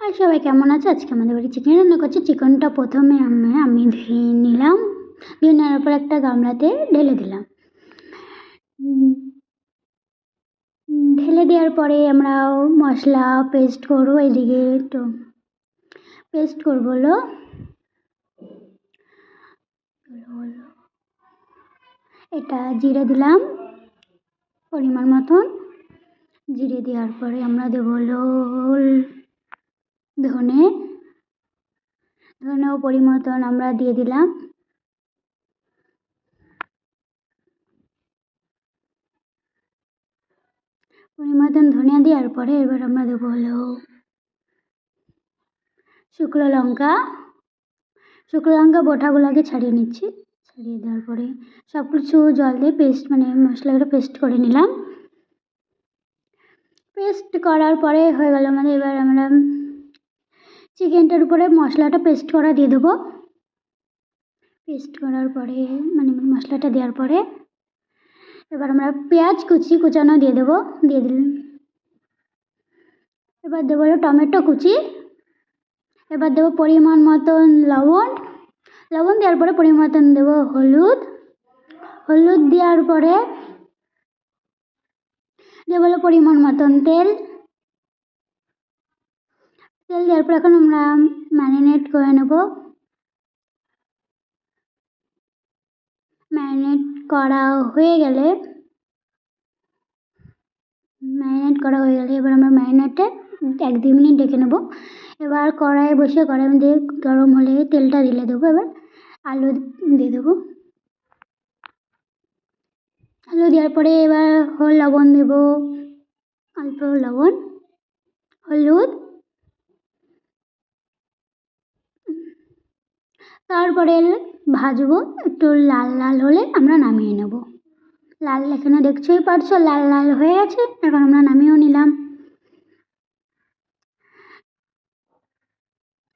আর সবাই কেমন আছে? আজকে আমাদের বাড়ি চিকেন রান্না করছি। চিকেনটা প্রথমে আমি ধুয়ে নিলাম। ধুয়ে নেওয়ার পর একটা গামলাতে ঢেলে দিলাম। ঢেলে দেওয়ার পরে আমরা মশলা পেস্ট করবো। এদিকে তো পেস্ট করবো হলো এটা জিরে দিলাম পরিমাণ মতন। জিরে দেওয়ার পরে আমরা দেবো হলো ধনেও পরিমাণ আমরা দিয়ে দিলাম। পরিমাণ ধনিয়া দেওয়ার পরে এবার আমরা দেবো হলো শুকনো লঙ্কা বোটাগুলোকে ছাড়িয়ে নিচ্ছি। ছাড়িয়ে দেওয়ার পরে সব কিছু জল দিয়ে পেস্ট মশলাগুলো পেস্ট করে নিলাম। পেস্ট করার পরে হয়ে গেল এবার আমরা চিকেনটার উপরে মশলাটা পেস্ট করা দিয়ে দেবো। পেস্ট করার পরে মশলাটা দেওয়ার পরে এবার আমরা পেঁয়াজ কুচানো দিয়ে দেবো। দিয়ে দিলাম। এবার দেবো টমেটো কুচি। এবার দেবো পরিমাণ মতন লবণ দেওয়ার পরে পরিমাণ মতন দেবো হলুদ দেওয়ার পরে দেবো পরিমাণ মতন তেল দেওয়ার পর এখন আমরা ম্যারিনেট করে নেব। ম্যারিনেট করা হয়ে গেলে এবার আমরা ম্যারিনেটে 1-2 মিনিট ঢেকে নেব। এবার কড়াইয়ে বসে কড়াই মধ্যে গরম হলে তেলটা ঢেলে দেবো। এবার আলু দিয়ে দেবো। আলু দেওয়ার পরে এবার লবণ দেবো, অল্প লবণ, হলুদ, তারপরে ভাজবো। একটু লাল লাল হলে আমরা নামিয়ে নেব। লাল এখানে দেখতেই পারছো লাল লাল হয়ে গেছে। এখন আমরা নামিয়েও নিলাম।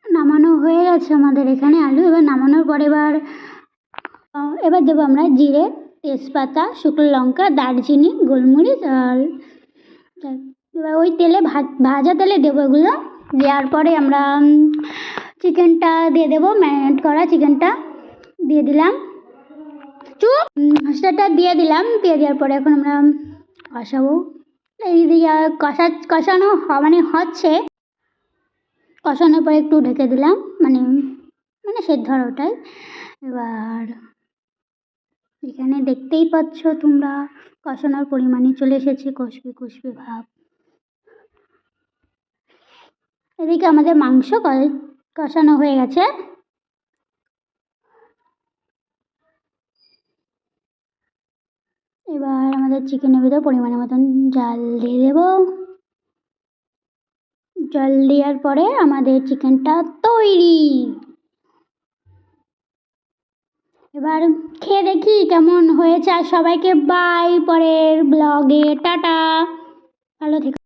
নামানো হয়ে গেছে আমাদের এখানে আলু। এবার নামানোর পরে এবার দেবো আমরা জিরে, তেজপাতা, শুকনো লঙ্কা, দারচিনি, গোলমরিচ। আর এবার ওই তেলে ভাজা তেলে দেবো এগুলো। দেওয়ার পরে আমরা চিকেনটা দিয়ে দেবো। ম্যারিনেট করা চিকেনটা দিয়ে দিলাম। মশলাটা দিয়ে দিলাম। দিয়ে দেওয়ার পরে এখন আমরা কষাবো। এইদিকে কষানো হচ্ছে। কষানোর পরে একটু ঢেকে দিলাম সেদ্ধ আর ওটাই। এবার এখানে দেখতেই পাচ্ছ তোমরা কষানোর পরিমাণে চলে এসেছে কষবে ভাব। এদিকে আমাদের মাংস কষানো হয়ে গেছে। এবার আমাদের চিকেনের ভিতর পরিমাণ মতন জল দিয়ে দেবো। জল দেওয়ার পরে আমাদের চিকেনটা তৈরি। এবার খেয়ে দেখি কেমন হয়েছে। আর সবাইকে বাই, পরের ব্লগে টাটা, ভালো থেকো।